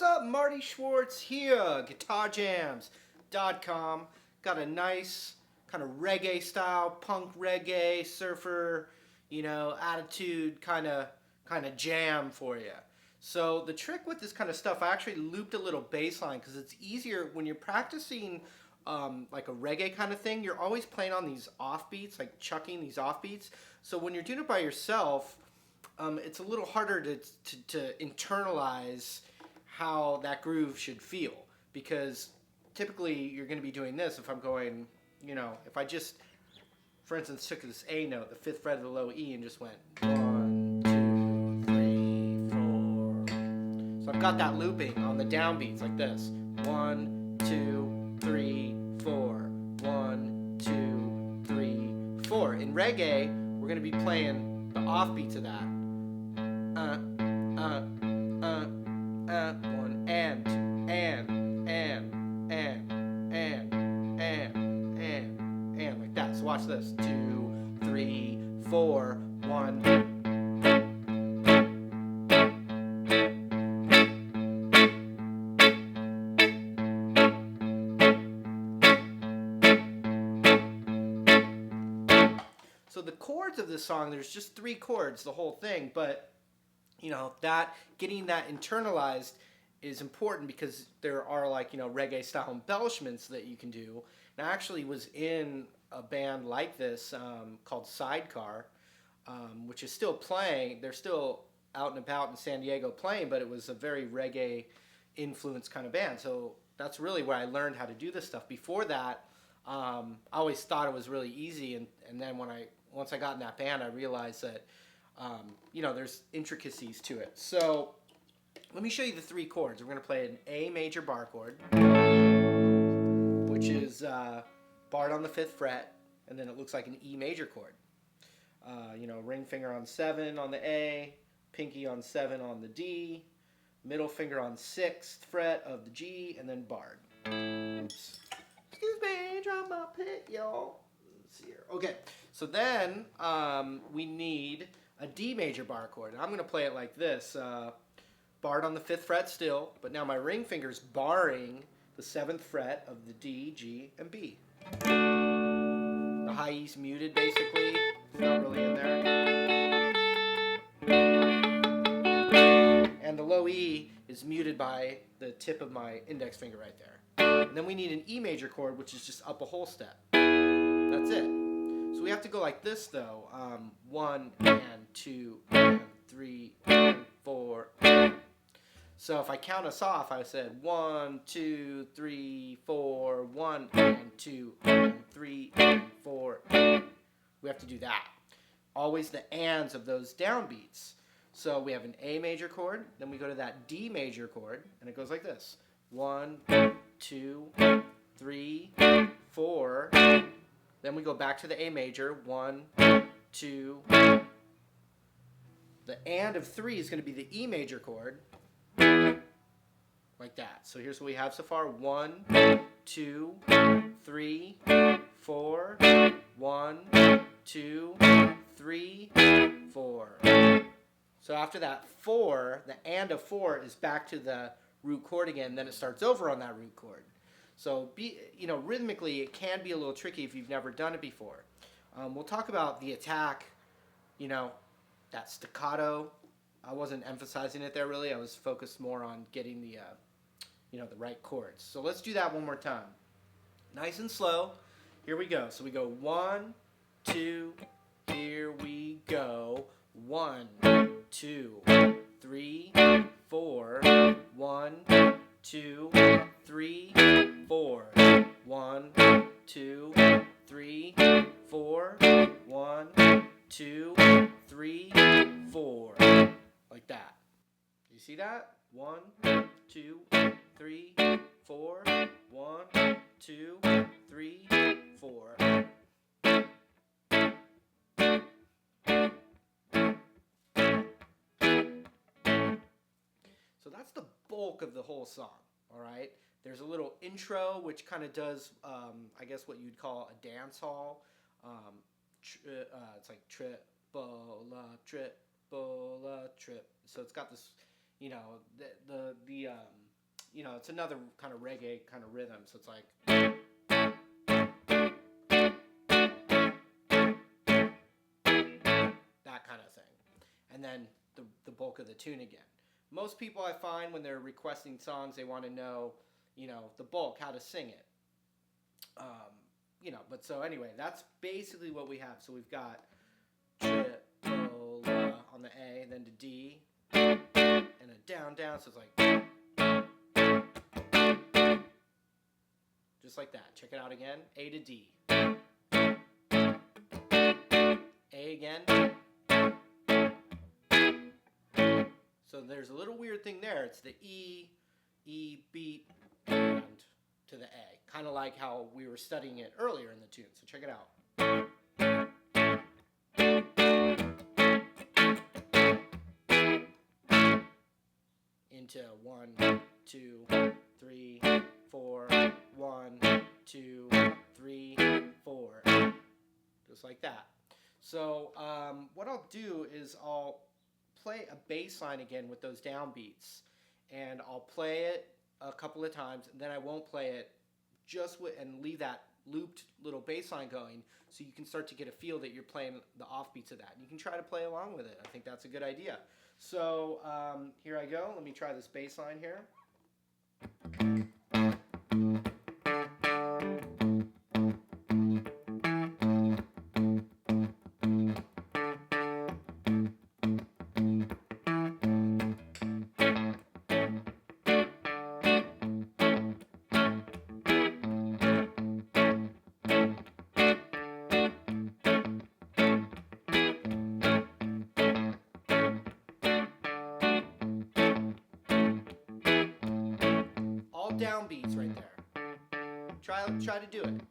What's up? Marty Schwartz here, GuitarJams.com. Got a nice kind of reggae style, punk reggae, surfer, attitude kind of jam for you. So the trick with this kind of stuff, I actually looped a little bass line because it's easier when you're practicing like a reggae kind of thing. You're always playing on these offbeats, like chucking these offbeats. So when you're doing it by yourself, it's a little harder to internalize how that groove should feel, because typically you're going to be doing this if I'm going, if I just, for instance, took this A note, the 5th fret of the low E, and just went 1, 2, 3, 4. So I've got that looping on the downbeats like this: 1, 2, 3, 4, 1, 2, 3, 4. In reggae, we're going to be playing the offbeats of that. One and like that. So watch this: 2, 3, 4, 1. So the chords of this song, there's just 3 chords, the whole thing, but that getting that internalized is important because there are reggae style embellishments that you can do. And I actually was in a band like this called Sidecar, which is still playing. They're still out and about in San Diego playing, but it was a very reggae influenced kind of band. So that's really where I learned how to do this stuff. Before that, I always thought it was really easy, and then once I got in that band, I realized that there's intricacies to it. So let me show you the 3 chords. We're going to play an A major bar chord, which is barred on the 5th fret, and then it looks like an E major chord. Ring finger on 7 on the A, pinky on 7 on the D, middle finger on 6th fret of the G, and then barred. Oops. Excuse me, drop my pit, y'all. Let's see here. Okay, so then we need a D major bar chord. I'm going to play it like this, barred on the 5th fret still, but now my ring finger's barring the 7th fret of the D, G, and B. The high E's muted basically, it's not really in there. And the low E is muted by the tip of my index finger right there. And then we need an E major chord, which is just up a whole step. That's it. So we have to go like this though. 1 and 2 and 3 and 4. So if I count us off, I said 1, 2, 3, 4, 1 and 2 and 3 and 4. We have to do that. Always the ands of those downbeats. So we have an A major chord, then we go to that D major chord, and it goes like this: 1, 2, 3, 4. Then we go back to the A major, 1, 2. The and of 3 is going to be the E major chord, like that. So here's what we have so far: 1, 2, 3, 4, 1, 2, 3, 4. So after that 4, the and of 4 is back to the root chord again, then it starts over on that root chord. So rhythmically it can be a little tricky if you've never done it before. We'll talk about the attack, that staccato. I wasn't emphasizing it there really. I was focused more on getting the the right chords. So let's do that one more time. Nice and slow. Here we go. So we go 1, 2, here we go. 1, 2, 3, 4. 1, 2, 3, 4. 1, 2, 3, 4. 1, 2, 3, 4. Like that. You see that? 1, 2, 3, 4. 1, 2, 3, 4. So that's the bulk of the whole song, all right? There's a little intro, which kind of does, I guess, what you'd call a dance hall. It's like trip, trip. So it's got this, you know, it's another kind of reggae kind of rhythm. So it's like that kind of thing. And then the bulk of the tune again. Most people I find when they're requesting songs, they want to know, you know, the bulk, how to sing it. You know, but so anyway, that's basically what we have. So we've got triple on the A, then to D, and a down, down. So it's like just like that. Check it out again. A to D. A again. So there's a little weird thing there. It's the E, E beat, and to the A. Kind of like how we were studying it earlier in the tune. So check it out. Into 1, 2, 3, 4, 1, 2, 3, 4. Just like that. So what I'll do is I'll play a bass line again with those downbeats, and I'll play it a couple of times, and then I won't play it just with, and leave that looped little bass line going, so you can start to get a feel that you're playing the offbeats of that. And you can try to play along with it. I think that's a good idea. So here I go. Let me try this bass line here. Downbeats right there. Try to do it.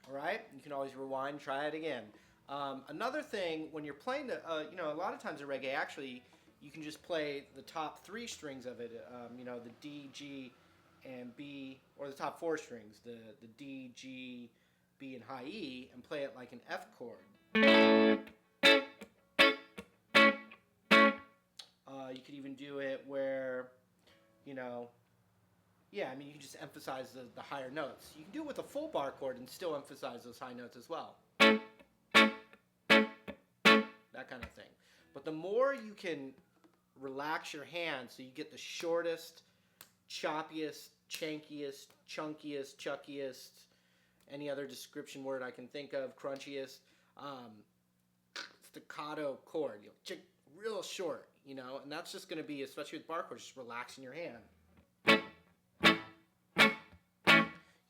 All right, you can always rewind, try it again. Another thing, when you're playing the, you know, a lot of times in reggae, actually, you can just play the top 3 strings of it, you know, the D, G, and B, or the top 4 strings, the D, G, B, and high E, and play it like an F chord. You could even do it where, you know, yeah, I mean, you can just emphasize the higher notes. You can do it with a full bar chord and still emphasize those high notes as well. That kind of thing. But the more you can relax your hand so you get the shortest, choppiest, chankiest, chunkiest, chuckiest, any other description word I can think of, crunchiest, staccato chord. You'll chick real short, you know, and that's just going to be, especially with bar chords, just relaxing your hand.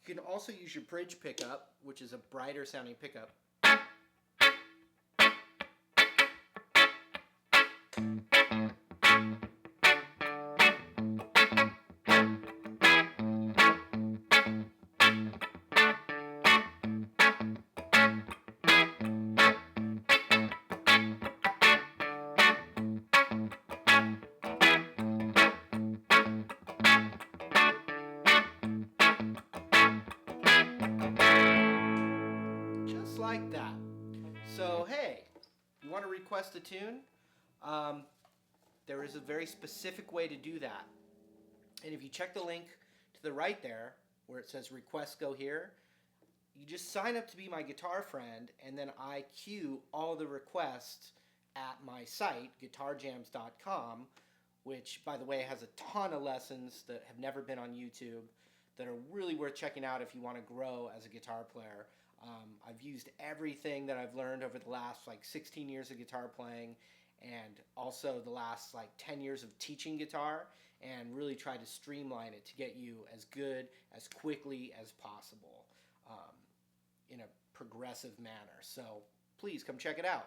You can also use your bridge pickup, which is a brighter sounding pickup. Like that. So hey, you want to request a tune? There is a very specific way to do that. And if you check the link to the right there, where it says request go here, you just sign up to be my guitar friend, and then I queue all the requests at my site, guitarjams.com, which, by the way, has a ton of lessons that have never been on YouTube that are really worth checking out if you want to grow as a guitar player. I've used everything that I've learned over the last like 16 years of guitar playing, and also the last like 10 years of teaching guitar, and really try to streamline it to get you as good as quickly as possible in a progressive manner. So please come check it out.